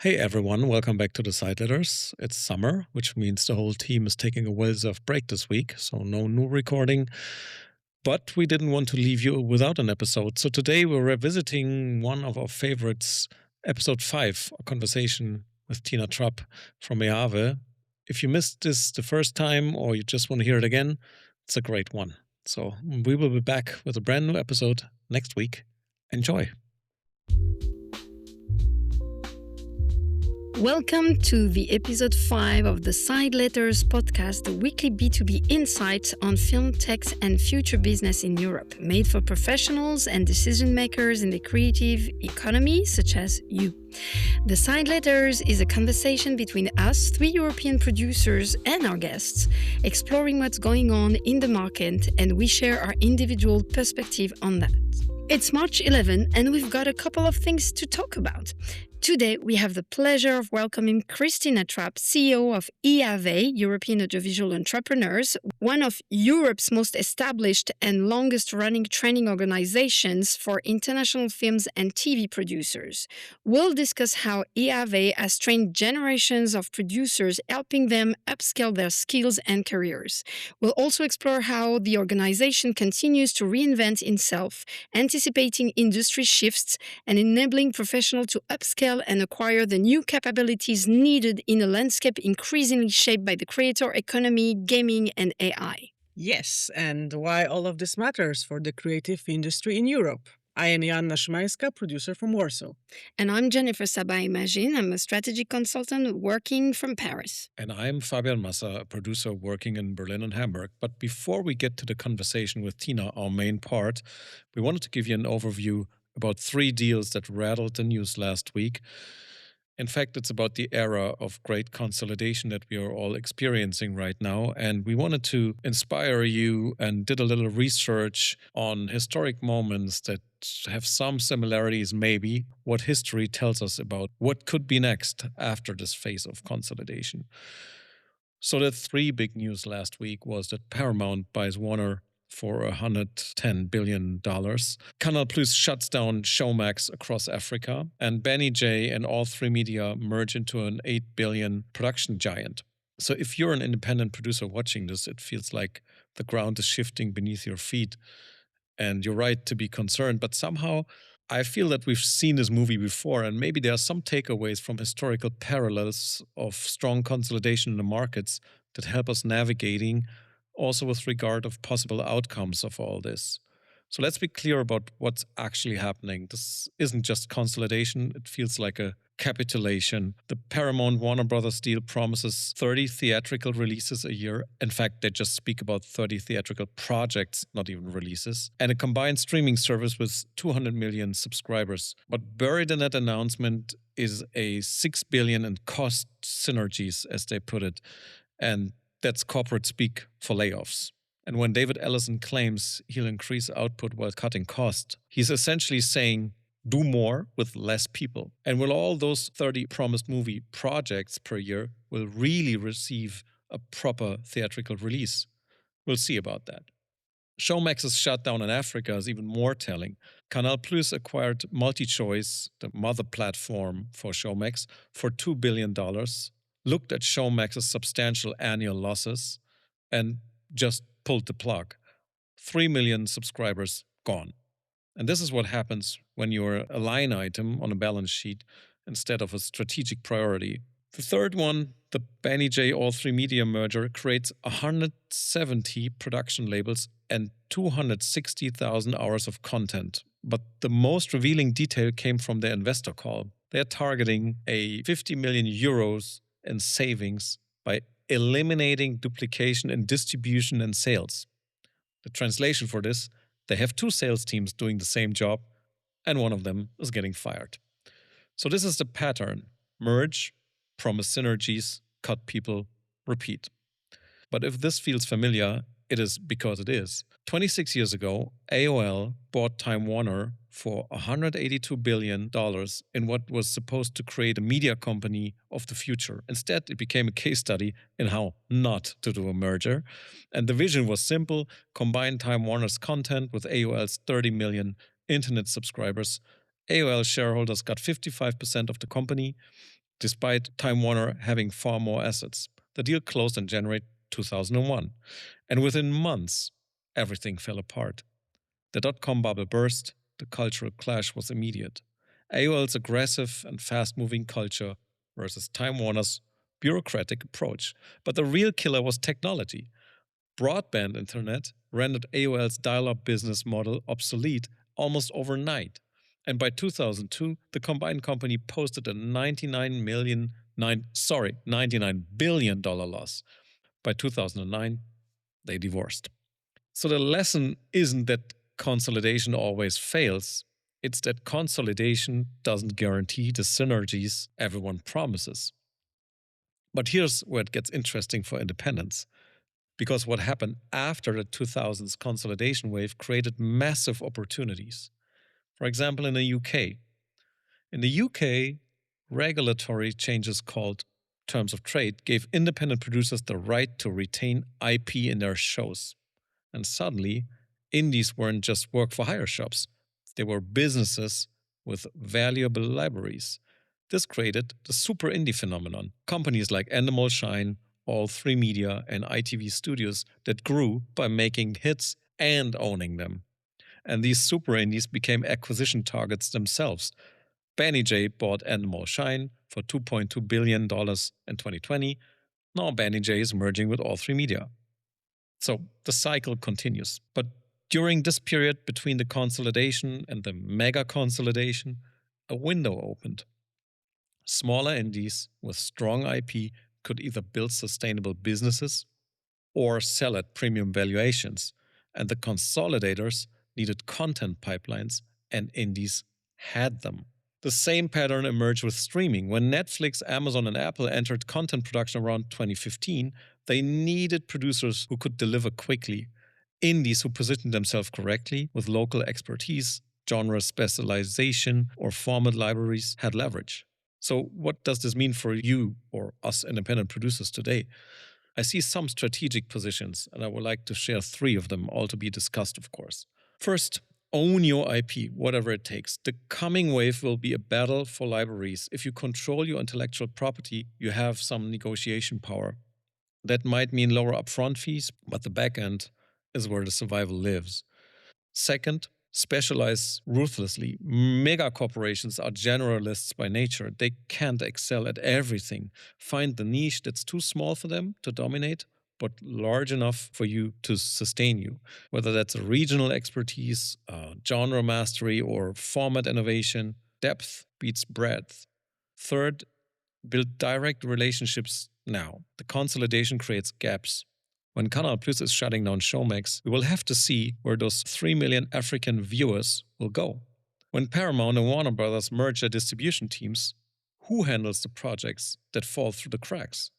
Hey everyone, welcome back to the Sideletters. It's summer, which means the whole team is taking a well-deserved break this week, so no new recording. But we didn't want to leave you without an episode, so today we're revisiting one of our favorites, episode 5, a conversation with Tina Trapp from EAVE. If you missed this the first time or you just want to hear it again, it's a great one. So we will be back with a brand new episode next week. Enjoy. Welcome to the episode 5 of the Sideletters podcast, the weekly B2B insights on film, tech, and future business in Europe, made for professionals and decision makers in the creative economy, such as you. The Sideletters is a conversation between us, 3 European producers, and our guests, exploring what's going on in the market, and we share our individual perspective on that. It's March 11, and we've got a couple of things to talk about. Today, we have the pleasure of welcoming Kristina Trapp, CEO of EAVE, European Audiovisual Entrepreneurs, one of Europe's most established and longest-running training organizations for international films and TV producers. We'll discuss how EAVE has trained generations of producers, helping them upscale their skills and careers. We'll also explore how the organization continues to reinvent itself, anticipating industry shifts and enabling professionals to upscale and acquire the new capabilities needed in a landscape increasingly shaped by the creator economy, gaming, and AI. Yes, and why all of this matters for the creative industry in Europe. I am Joanna Szymańska, producer from Warsaw. And I'm Jennifer Sabai-Imagine. I'm a strategic consultant working from Paris. And I'm Fabian, a producer working in Berlin and Hamburg. But before we get to the conversation with Tina, our main part, we wanted to give you an overview about 3 deals that rattled the news last week. In fact, it's about the era of great consolidation that we are all experiencing right now. And we wanted to inspire you and did a little research on historic moments that have some similarities, maybe, what history tells us about what could be next after this phase of consolidation. So the 3 big news last week was that Paramount buys Warner for $110 billion. Canal Plus shuts down Showmax across Africa, and Benny J and All3Media merge into an $8 billion production giant. So if you're an independent producer watching this, it feels like the ground is shifting beneath your feet, and you're right to be concerned, but somehow I feel that we've seen this movie before, and maybe there are some takeaways from historical parallels of strong consolidation in the markets that help us navigating also with regard of possible outcomes of all this. So let's be clear about what's actually happening. This isn't just consolidation, it feels like a capitulation. The Paramount-Warner Bros. Deal promises 30 theatrical releases a year. In fact, they just speak about 30 theatrical projects, not even releases, and a combined streaming service with 200 million subscribers. But buried in that announcement is a $6 billion in cost synergies, as they put it. And that's corporate speak for layoffs. And when David Ellison claims he'll increase output while cutting cost, he's essentially saying, do more with less people. And will all those 30 promised movie projects per year will really receive a proper theatrical release? We'll see about that. Showmax's shutdown in Africa is even more telling. Canal Plus acquired MultiChoice, the mother platform for Showmax, for $2 billion. Looked at Showmax's substantial annual losses and just pulled the plug. 3 million subscribers gone. And this is what happens when you're a line item on a balance sheet instead of a strategic priority. The third one, the Benny J All3Media merger, creates 170 production labels and 260,000 hours of content. But the most revealing detail came from their investor call. They're targeting a 50 million euros in savings by eliminating duplication in distribution and sales. The translation for this, they have 2 sales teams doing the same job, and one of them is getting fired. So this is the pattern. Merge, promise synergies, cut people, repeat. But if this feels familiar, it is because it is. 26 years ago, AOL bought Time Warner for $182 billion in what was supposed to create a media company of the future. Instead, it became a case study in how not to do a merger. And the vision was simple: combine Time Warner's content with AOL's 30 million internet subscribers. AOL shareholders got 55% of the company, despite Time Warner having far more assets. The deal closed in January 2001, and within months, everything fell apart. The dot-com bubble burst, the cultural clash was immediate. AOL's aggressive and fast-moving culture versus Time Warner's bureaucratic approach. But the real killer was technology. Broadband internet rendered AOL's dial-up business model obsolete almost overnight. And by 2002, the combined company posted a $99 billion loss. By 2009, they divorced. So the lesson isn't that consolidation always fails. It's that consolidation doesn't guarantee the synergies everyone promises. But here's where it gets interesting for independents. Because what happened after the 2000s consolidation wave created massive opportunities. For example, in the UK. In the UK, regulatory changes called Terms of Trade gave independent producers the right to retain IP in their shows. And suddenly, indies weren't just work-for-hire shops. They were businesses with valuable libraries. This created the super indie phenomenon. Companies like Endemol Shine, All3 Media, and ITV Studios that grew by making hits and owning them. And these super indies became acquisition targets themselves. Benny J bought Endemol Shine for $2.2 billion in 2020. Now Benny J is merging with All3 Media. So the cycle continues. But during this period between the consolidation and the mega consolidation, a window opened. Smaller indies with strong IP could either build sustainable businesses or sell at premium valuations. And the consolidators needed content pipelines, and indies had them. The same pattern emerged with streaming. When Netflix, Amazon, and Apple entered content production around 2015, they needed producers who could deliver quickly. Indies who positioned themselves correctly with local expertise, genre specialization, or format libraries had leverage. So what does this mean for you or us independent producers today? I see some strategic positions, and I would like to share 3 of them, all to be discussed, of course. First, own your IP, whatever it takes. The coming wave will be a battle for libraries. If you control your intellectual property, you have some negotiation power. That might mean lower upfront fees, but the back end is where the survival lives. Second, specialize ruthlessly. Mega corporations are generalists by nature. They can't excel at everything. Find the niche that's too small for them to dominate, but large enough for you to sustain you. Whether that's a regional expertise, genre mastery, or format innovation, depth beats breadth. Third, build direct relationships now. The consolidation creates gaps. When Canal Plus is shutting down Showmax, we will have to see where those 3 million African viewers will go. When Paramount and Warner Bros. Merge their distribution teams, who handles the projects that fall through the cracks?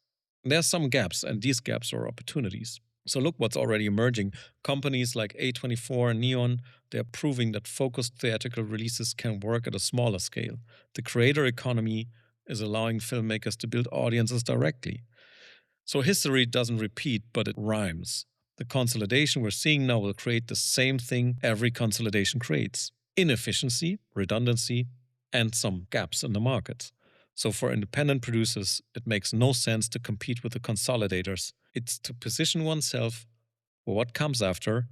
There are some gaps, and these gaps are opportunities. So look what's already emerging. Companies like A24 and Neon, they're proving that focused theatrical releases can work at a smaller scale. The creator economy is allowing filmmakers to build audiences directly. So history doesn't repeat, but it rhymes. The consolidation we're seeing now will create the same thing every consolidation creates: inefficiency, redundancy, and some gaps in the market. So for independent producers, it makes no sense to compete with the consolidators. It's to position oneself for what comes after,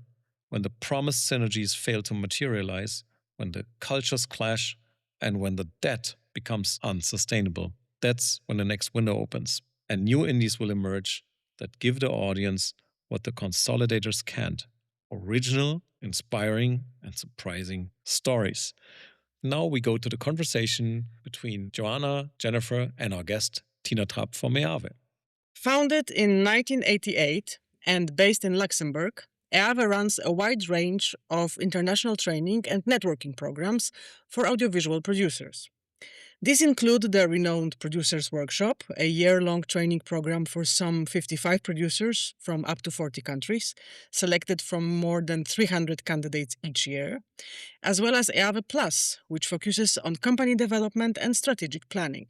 when the promised synergies fail to materialize, when the cultures clash, and when the debt becomes unsustainable. That's when the next window opens, and new indies will emerge that give the audience what the consolidators can't: original, inspiring, and surprising stories. Now we go to the conversation between Joanna, Jennifer, and our guest, Kristina Trapp from EAVE. Founded in 1988 and based in Luxembourg, EAVE runs a wide range of international training and networking programs for audiovisual producers. These include the renowned Producers Workshop, a year-long training program for some 55 producers from up to 40 countries, selected from more than 300 candidates each year, as well as EAVE Plus, which focuses on company development and strategic planning.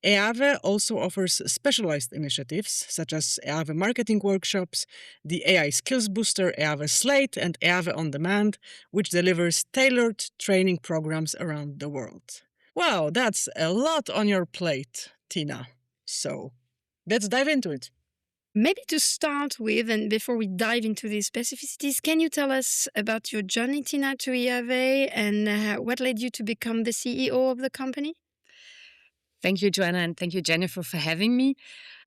EAVE also offers specialized initiatives such as EAVE Marketing Workshops, the AI Skills Booster EAVE Slate, and EAVE On Demand, which delivers tailored training programs around the world. Wow, that's a lot on your plate, Tina. So let's dive into it. Maybe to start with, and before we dive into the specificities, can you tell us about your journey, Tina, to EAVE and what led you to become the CEO of the company? Thank you, Joanna, and thank you, Jennifer, for having me.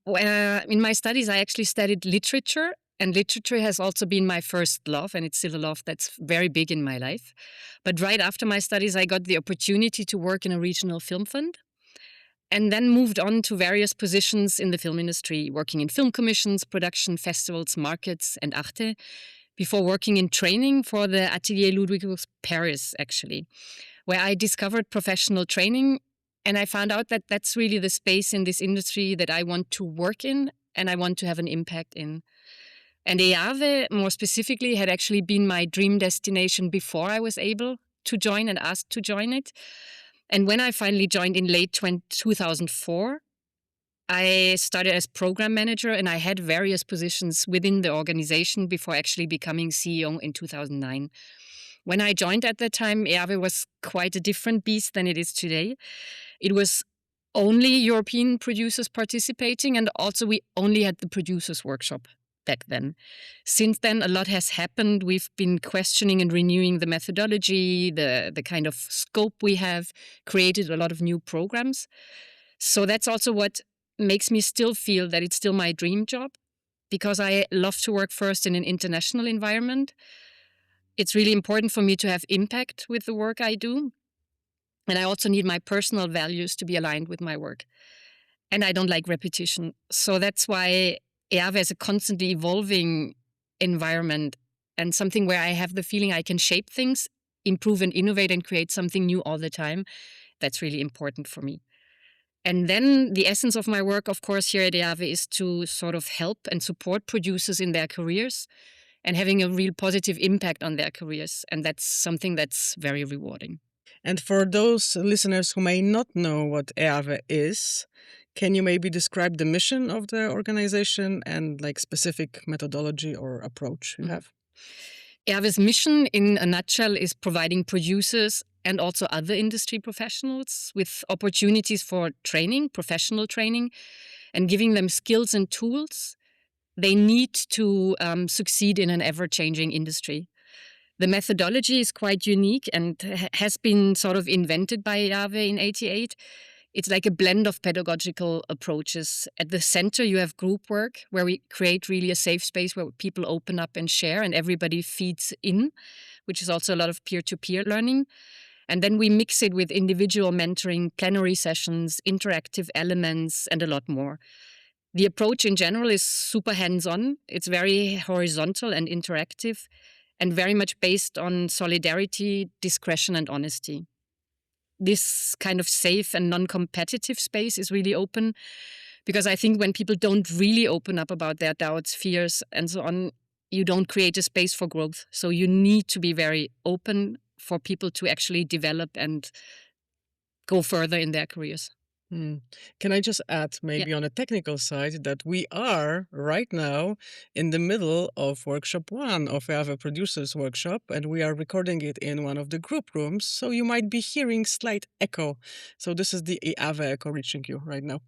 In my studies, I actually studied literature, and literature has also been my first love, and it's still a love that's very big in my life. But right after my studies, I got the opportunity to work in a regional film fund and then moved on to various positions in the film industry, working in film commissions, production, festivals, markets, and Arte, before working in training for the Atelier Ludwig Paris, actually, where I discovered professional training. And I found out that that's really the space in this industry that I want to work in and I want to have an impact in. And EAVE, more specifically, had actually been my dream destination before I was able to join and asked to join it. And when I finally joined in late 2004, I started as program manager and I had various positions within the organization before actually becoming CEO in 2009. When I joined at that time, EAVE was quite a different beast than it is today. It was only European producers participating, and also we only had the producers workshop back then. Since then, a lot has happened. We've been questioning and renewing the methodology, the kind of scope we have, created a lot of new programs. So that's also what makes me still feel that it's still my dream job, because I love to work first in an international environment. It's really important for me to have impact with the work I do. And I also need my personal values to be aligned with my work. And I don't like repetition. So that's why EAVE is a constantly evolving environment and something where I have the feeling I can shape things, improve and innovate and create something new all the time. That's really important for me. And then the essence of my work, of course, here at EAVE is to sort of help and support producers in their careers and having a real positive impact on their careers. And that's something that's very rewarding. And for those listeners who may not know what EAVE is, can you maybe describe the mission of the organization and like specific methodology or approach you have? EAVE's mission in a nutshell is providing producers and also other industry professionals with opportunities for training, professional training, and giving them skills and tools they need to succeed in an ever-changing industry. The methodology is quite unique and has been sort of invented by EAVE in 1988. It's like a blend of pedagogical approaches. At the center, you have group work, where we create really a safe space where people open up and share and everybody feeds in, which is also a lot of peer-to-peer learning. And then we mix it with individual mentoring, plenary sessions, interactive elements, and a lot more. The approach in general is super hands-on. It's very horizontal and interactive, and very much based on solidarity, discretion, and honesty. This kind of safe and non-competitive space is really open, because I think when people don't really open up about their doubts, fears, and so on, you don't create a space for growth. So you need to be very open for people to actually develop and go further in their careers. Can I just add, maybe on a technical side, that we are right now in the middle of workshop 1 of EAVE Producers Workshop, and we are recording it in one of the group rooms, so you might be hearing slight echo. So this is the EAVE echo reaching you right now.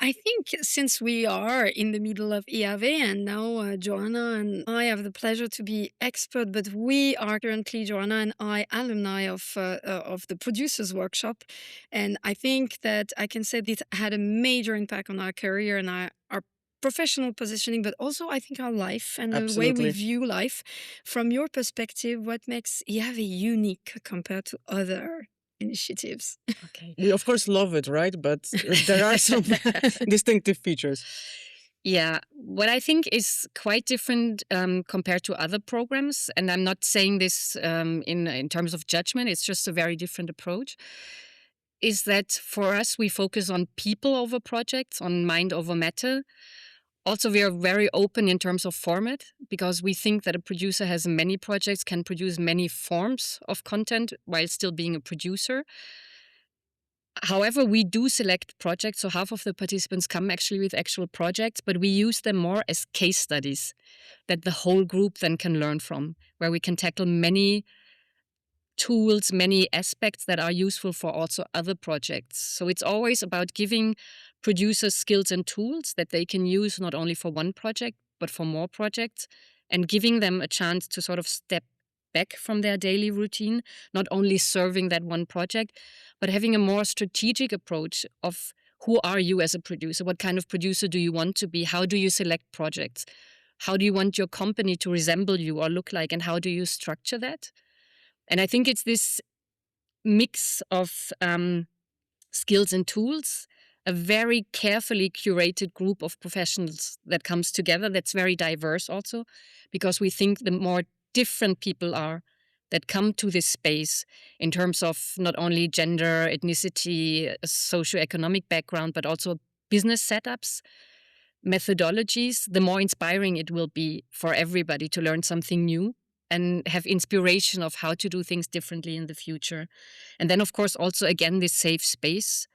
I think since we are in the middle of EAVE and now Joanna and I have the pleasure to be expert, but we are currently, Joanna and I, alumni of the Producers Workshop. And I think that I can say this had a major impact on our career and our professional positioning, but also I think our life and the way we view life. From your perspective, what makes EAVE unique compared to other initiatives? Okay. We, of course, love it, right? But there are some distinctive features. Yeah, what I think is quite different compared to other programs, and I'm not saying this in terms of judgment, it's just a very different approach, is that for us, we focus on people over projects, on mind over matter. Also, we are very open in terms of format, because we think that a producer has many projects, can produce many forms of content while still being a producer. However, we do select projects, so half of the participants come actually with actual projects, but we use them more as case studies that the whole group then can learn from, where we can tackle many tools, many aspects that are useful for also other projects. So it's always about giving producers skills and tools that they can use not only for one project, but for more projects, and giving them a chance to sort of step back from their daily routine, not only serving that one project, but having a more strategic approach of who are you as a producer? What kind of producer do you want to be? How do you select projects? How do you want your company to resemble you or look like? And how do you structure that? And I think it's this mix of skills and tools, a very carefully curated group of professionals that comes together, that's very diverse also, because we think the more different people are that come to this space in terms of not only gender, ethnicity, socioeconomic background, but also business setups, methodologies, the more inspiring it will be for everybody to learn something new and have inspiration of how to do things differently in the future. And then, of course, also, again, this safe space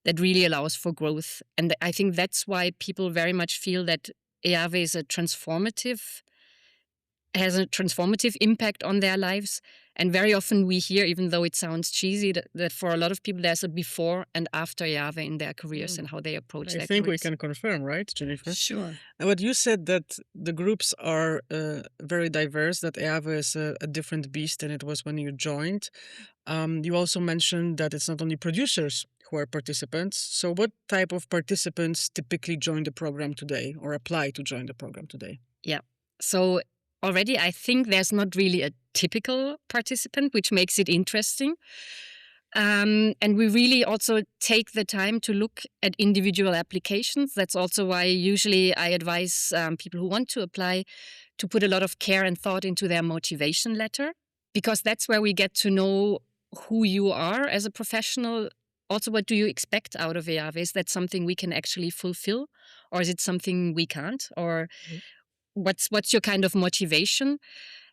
that really allows for growth. And I think that's why people very much feel that EAVE is has a transformative impact on their lives. And very often we hear, even though it sounds cheesy, that for a lot of people there's a before and after EAVE in their careers and how they approach their I think we careers. can confirm, right, Jennifer? Sure. And what you said, that the groups are very diverse, that EAVE is a different beast than it was when you joined. You also mentioned that it's not only producers who are participants. So what type of participants typically join the program today or apply to join the program today? Yeah. So already I think there's not really a typical participant, which makes it interesting. And we really also take the time to look at individual applications. That's also why usually I advise people who want to apply to put a lot of care and thought into their motivation letter, because that's where we get to know who you are as a professional. Also, what do you expect out of EAVE? Is that something we can actually fulfill, or is it something we can't? Or what's your kind of motivation?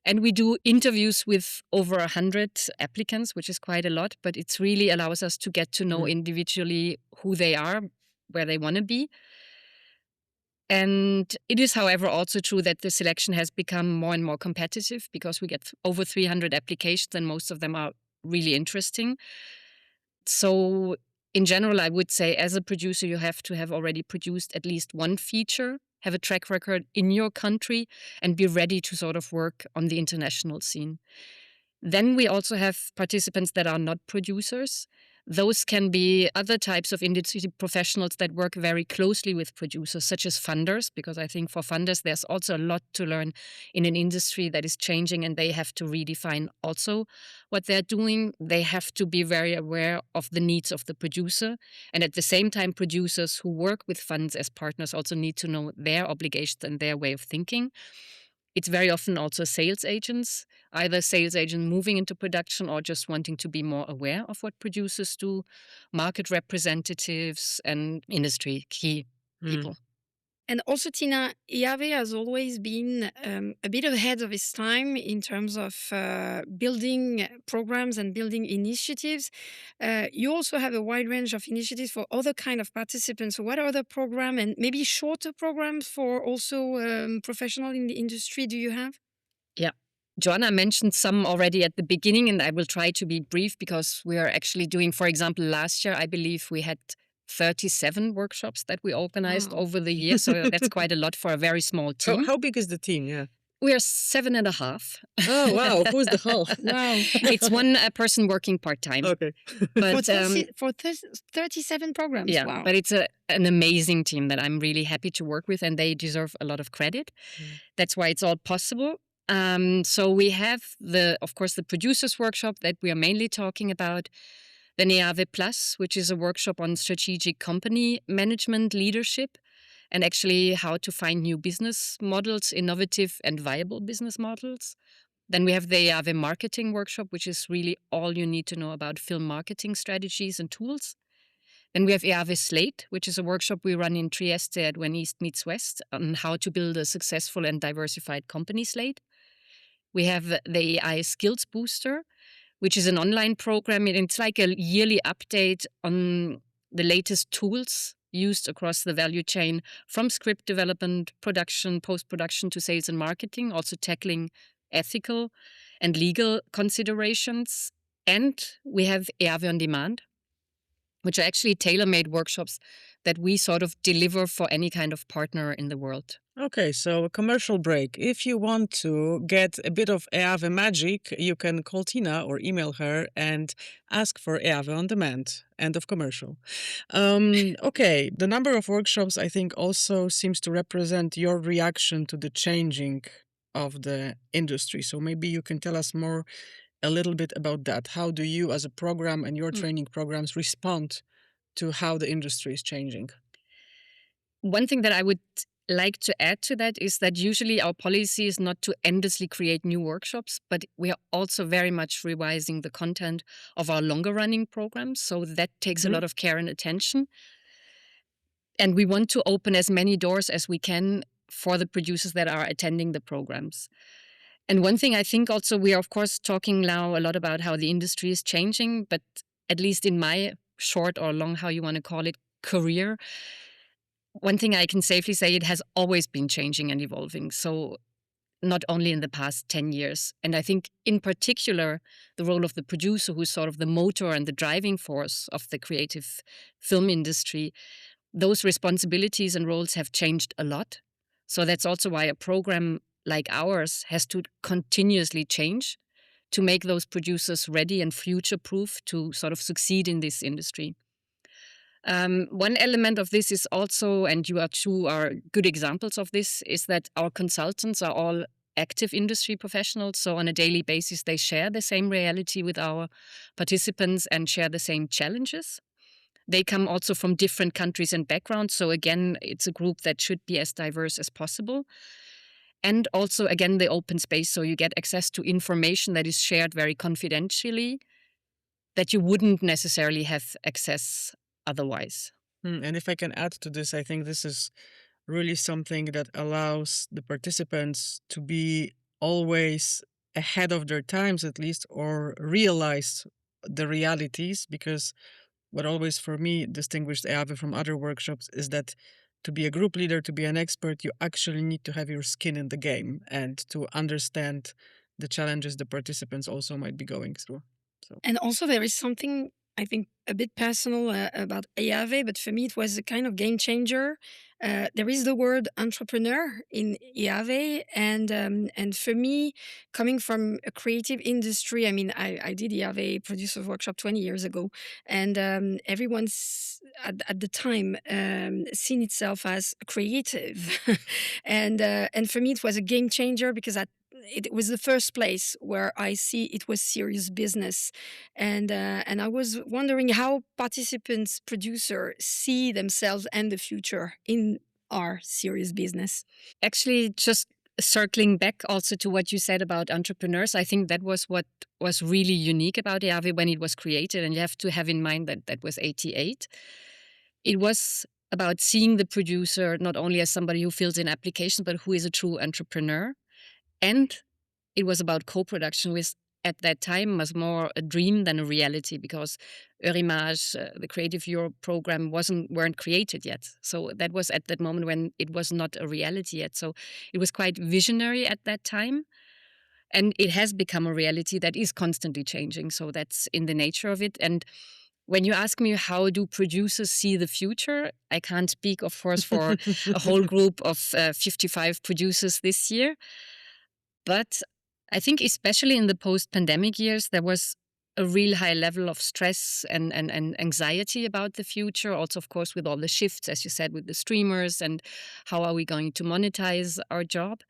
And we do interviews with over 100 applicants, which is quite a lot, but it really allows us to get to know individually who they are, where they want to be. And it is, however, also true that the selection has become more and more competitive because we get over 300 applications and most of them are really interesting. So in general, I would say as a producer, you have to have already produced at least one feature, have a track record in your country, and be ready to sort of work on the international scene. Then we also have participants that are not producers. Those can be other types of industry professionals that work very closely with producers, such as funders, because I think for funders, there's also a lot to learn in an industry that is changing and they have to redefine also what they're doing. They have to be very aware of the needs of the producer. And at the same time, producers who work with funds as partners also need to know their obligations and their way of thinking. It's very often also sales agents, either sales agent moving into production or just wanting to be more aware of what producers do, market representatives and industry key people. And also, Tina, EAVE has always been a bit ahead of its time in terms of building programs and building initiatives. You also have a wide range of initiatives for other kind of participants. So what other program and maybe shorter programs for also professionals in the industry do you have? Yeah. Joanna mentioned some already at the beginning, and I will try to be brief because we are actually doing, for example, last year, I believe we had 37 workshops that we organized over the year. So that's quite a lot for a very small team. How big is the team? Yeah. We are 7.5. Oh, wow. Who's the half? Wow. It's one person working part-time. Okay. But, for 37 programs. yeah, Wow. but it's an amazing team that I'm really happy to work with, and they deserve a lot of credit. That's why it's all possible. So we have, of course, the producers workshop that we are mainly talking about. Then EAVE Plus, which is a workshop on strategic company management leadership and actually how to find new business models, innovative and viable business models. Then we have the EAVE Marketing workshop, which is really all you need to know about film marketing strategies and tools. Then we have EAVE Slate, which is a workshop we run in Trieste at When East Meets West on how to build a successful and diversified company slate. We have the AI Skills Booster, which is an online program. It's like a yearly update on the latest tools used across the value chain, from script development, production, post-production to sales and marketing, also tackling ethical and legal considerations. And we have EAVE on demand, which are actually tailor-made workshops that we sort of deliver for any kind of partner in the world. Okay, so a commercial break. If you want to get a bit of EAVE magic, you can call Tina or email her and ask for EAVE on demand. End of commercial. Okay, the number of workshops, I think, also seems to represent your reaction to the changing of the industry. So maybe you can tell us more a little bit about that. How do you, as a program and your training programs, respond to how the industry is changing? One thing that I would like to add to that is that usually our policy is not to endlessly create new workshops, but we are also very much revising the content of our longer running programs. So that takes a lot of care and attention. And we want to open as many doors as we can for the producers that are attending the programs. And one thing I think also, we are of course talking now a lot about how the industry is changing, but at least in my short or long, how you want to call it, career, one thing I can safely say, it has always been changing and evolving. So not only in the past 10 years. And I think in particular, the role of the producer, who's sort of the motor and the driving force of the creative film industry, those responsibilities and roles have changed a lot. So that's also why a program like ours has to continuously change to make those producers ready and future-proof to sort of succeed in this industry. One element of this is also, and you are two are good examples of this, is that our consultants are all active industry professionals. So on a daily basis, they share the same reality with our participants and share the same challenges. They come also from different countries and backgrounds. So again, it's a group that should be as diverse as possible. And also, again, the open space. So you get access to information that is shared very confidentially that you wouldn't necessarily have access otherwise. And if I can add to this, I think this is really something that allows the participants to be always ahead of their times, at least, or realize the realities. Because what always, for me, distinguished EAVE from other workshops is that to be a group leader, to be an expert, you actually need to have your skin in the game and to understand the challenges the participants also might be going through. So. And also there is something, I think, a bit personal about EAVE, but for me it was a kind of game changer. There is the word entrepreneur in EAVE, and for me, coming from a creative industry, I mean, I did EAVE Producers Workshop 20 years ago, and everyone's at the time seen itself as creative, and for me it was a game changer because it was the first place where I see it was serious business, and I was wondering how participants, producers, see themselves and the future in our serious business. Actually, just circling back also to what you said about entrepreneurs, I think that was what was really unique about EAVE when it was created, and you have to have in mind that that was 88. It was about seeing the producer not only as somebody who fills in applications, but who is a true entrepreneur. And it was about co-production, which at that time was more a dream than a reality, because Eurimage, the Creative Europe program, weren't created yet. So that was at that moment when it was not a reality yet. So it was quite visionary at that time. And it has become a reality that is constantly changing. So that's in the nature of it. And when you ask me how do producers see the future, I can't speak, of course, for a whole group of 55 producers this year. But I think especially in the post-pandemic years, there was a real high level of stress and anxiety about the future. Also, of course, with all the shifts, as you said, with the streamers and how are we going to monetize our job.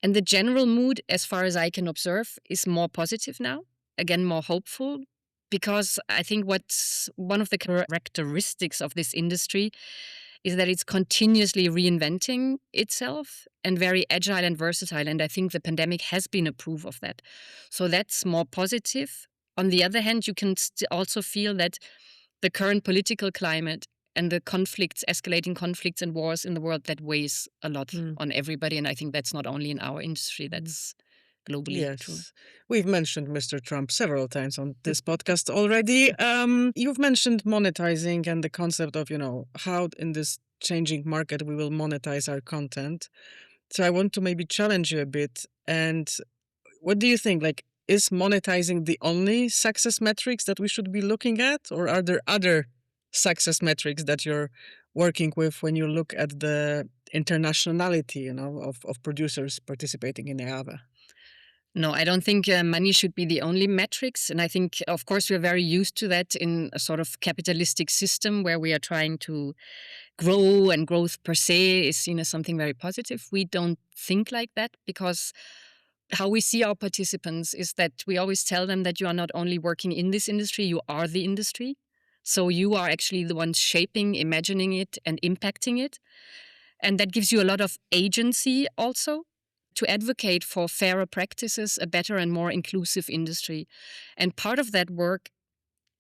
And the general mood, as far as I can observe, is more positive now, again, more hopeful, because I think what's one of the characteristics of this industry is that it's continuously reinventing itself and very agile and versatile. And I think the pandemic has been a proof of that. So that's more positive. On the other hand, you can also feel that the current political climate and the conflicts, escalating conflicts and wars in the world, that weighs a lot on everybody. And I think that's not only in our industry, that's globally true. We've mentioned Mr. Trump several times on this podcast already. You've mentioned monetizing and the concept of, how in this changing market we will monetize our content. So I want to maybe challenge you a bit. And what do you think? Like, is monetizing the only success metrics that we should be looking at, or are there other success metrics that you're working with when you look at the internationality, of producers participating in EAVE? No, I don't think money should be the only metrics. And I think, of course, we're very used to that in a sort of capitalistic system where we are trying to grow, and growth per se is seen as something very positive. We don't think like that, because how we see our participants is that we always tell them that you are not only working in this industry, you are the industry. So you are actually the ones shaping, imagining it, and impacting it. And that gives you a lot of agency also to advocate for fairer practices, a better and more inclusive industry. And part of that work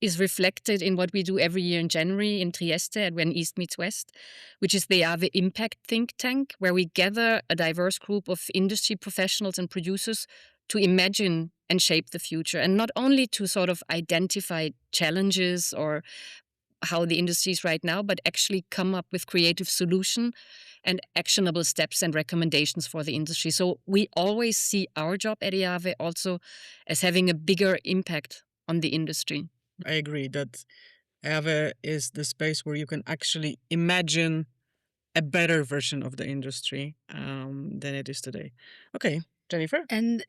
is reflected in what we do every year in January in Trieste at When East Meets West, which is the EAVE Impact Think Tank, where we gather a diverse group of industry professionals and producers to imagine and shape the future. And not only to sort of identify challenges or how the industry is right now, but actually come up with creative solution and actionable steps and recommendations for the industry. So we always see our job at EAVE also as having a bigger impact on the industry. I agree that EAVE is the space where you can actually imagine a better version of the industry than it is today. Okay, Jennifer? And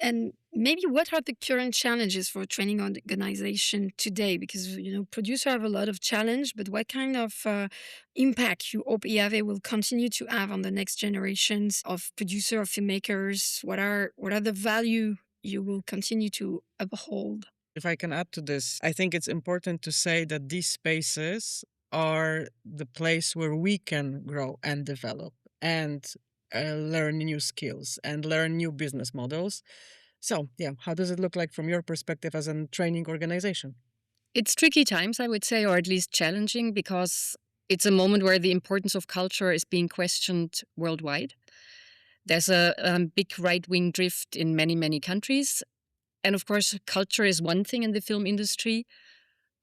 maybe what are the current challenges for training organization today? Because producers have a lot of challenge, but what kind of impact you hope EAVE will continue to have on the next generations of producer or filmmakers? What are the value you will continue to uphold? If I can add to this, I think it's important to say that these spaces are the place where we can grow and develop and learn new skills and learn new business models. So, yeah, how does it look like from your perspective as a training organization? It's tricky times, I would say, or at least challenging, because it's a moment where the importance of culture is being questioned worldwide. There's a big right-wing drift in many, many countries. And of course, culture is one thing in the film industry.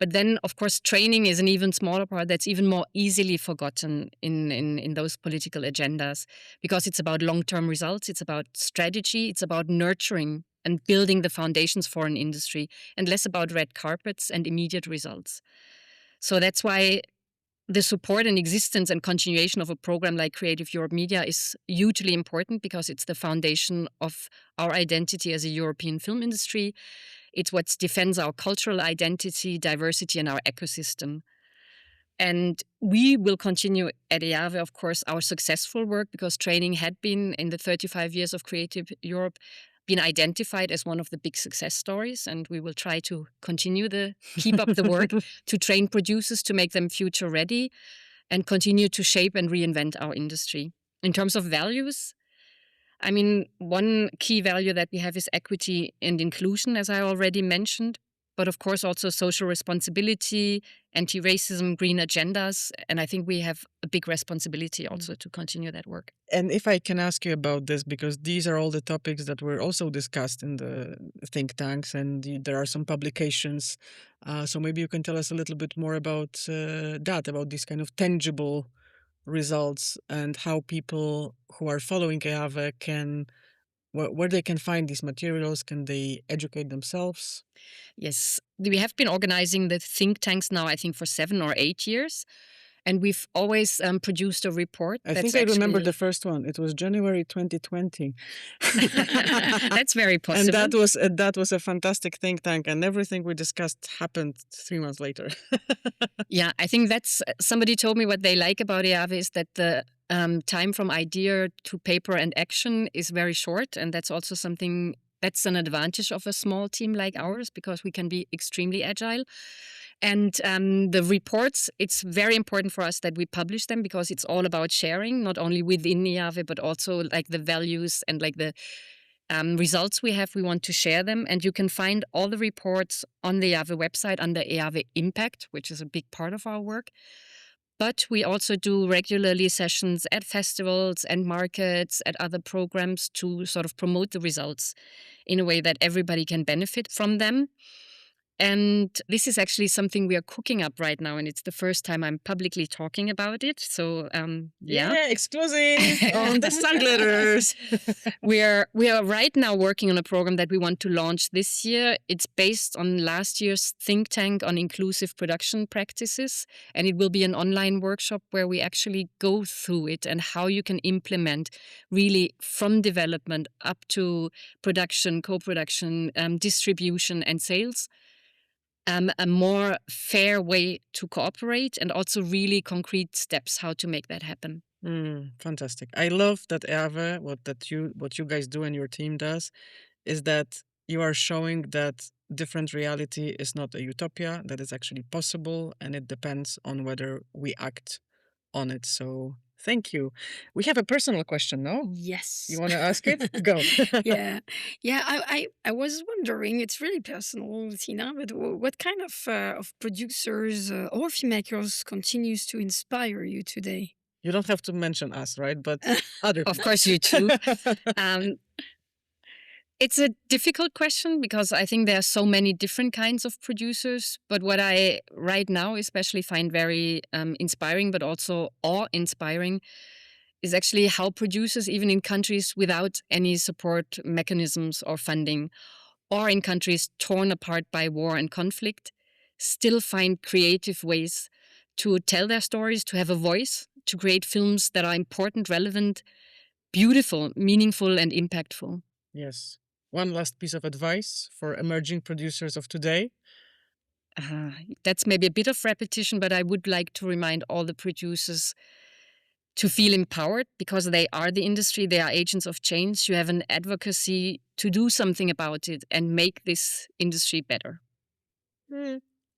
But then, of course, training is an even smaller part that's even more easily forgotten in those political agendas, because it's about long-term results, it's about strategy, it's about nurturing and building the foundations for an industry, and less about red carpets and immediate results. So that's why the support and existence and continuation of a program like Creative Europe Media is hugely important, because it's the foundation of our identity as a European film industry. It's what defends our cultural identity, diversity, and our ecosystem. And we will continue at EAVE, of course, our successful work, because training had been, in the 35 years of Creative Europe, been identified as one of the big success stories. And we will try to keep up the work to train producers, to make them future ready, and continue to shape and reinvent our industry. In terms of values, I mean, one key value that we have is equity and inclusion, as I already mentioned, but of course also social responsibility, anti-racism, green agendas. And I think we have a big responsibility also to continue that work. And if I can ask you about this, because these are all the topics that were also discussed in the think tanks, and there are some publications. So maybe you can tell us a little bit more about about these kind of tangible results, and how people who are following EAVE where they can find these materials. Can they educate themselves? Yes, we have been organizing the think tanks now, I think, for 7 or 8 years. And we've always produced a report. I think I remember the first one. It was January 2020. That's very possible. And that was a fantastic think tank, and everything we discussed happened 3 months later. Yeah, I think that's, somebody told me what they like about EAVE is that the time from idea to paper and action is very short. And that's also something that's an advantage of a small team like ours, because we can be extremely agile. And the reports, it's very important for us that we publish them, because it's all about sharing, not only within EAVE, but also like the values and like the results we have. We want to share them. And you can find all the reports on the EAVE website under EAVE Impact, which is a big part of our work. But we also do regularly sessions at festivals and markets, at other programs, to sort of promote the results in a way that everybody can benefit from them. And this is actually something we are cooking up right now, and it's the first time I'm publicly talking about it. So, Yeah, exclusive on the Sideletters. We are right now working on a program that we want to launch this year. It's based on last year's think tank on inclusive production practices, and it will be an online workshop where we actually go through it and how you can implement really from development up to production, co-production, distribution, and sales. A more fair way to cooperate, and also really concrete steps how to make that happen. Fantastic. I love that EAVE, what you guys do and your team does, is that you are showing that different reality is not a utopia, that it's actually possible, and it depends on whether we act on it. So thank you. We have a personal question, no? Yes. You want to ask it? Go. Yeah. I was wondering, it's really personal, Tina, but what kind of producers or filmmakers continues to inspire you today? You don't have to mention us, right? But other Of course you too. It's a difficult question because I think there are so many different kinds of producers. But what I right now especially find very inspiring, but also awe-inspiring, is actually how producers, even in countries without any support mechanisms or funding, or in countries torn apart by war and conflict, still find creative ways to tell their stories, to have a voice, to create films that are important, relevant, beautiful, meaningful, and impactful. Yes. One last piece of advice for emerging producers of today. That's maybe a bit of repetition, but I would like to remind all the producers to feel empowered because they are the industry, they are agents of change. You have an advocacy to do something about it and make this industry better.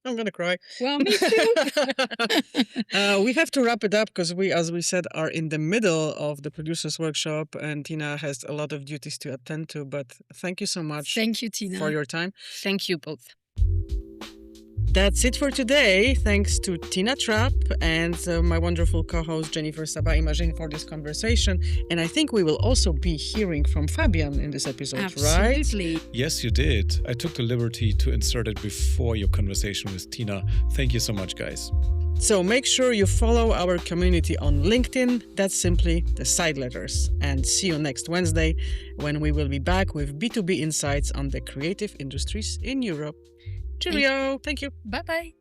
I'm going to cry. Well, me too. We have to wrap it up because we, as we said, are in the middle of the producers workshop and Tina has a lot of duties to attend to. But thank you so much. Thank you, Tina. For your time. Thank you both. That's it for today. Thanks to Tina Trapp and my wonderful co-host Jennifer Saba-Imagine for this conversation. And I think we will also be hearing from Fabian in this episode, right? Absolutely. Yes, you did. I took the liberty to insert it before your conversation with Tina. Thank you so much, guys. So make sure you follow our community on LinkedIn. That's simply the Sideletters. And see you next Wednesday when we will be back with B2B insights on the creative industries in Europe. Cheerio. Thank you. Bye-bye.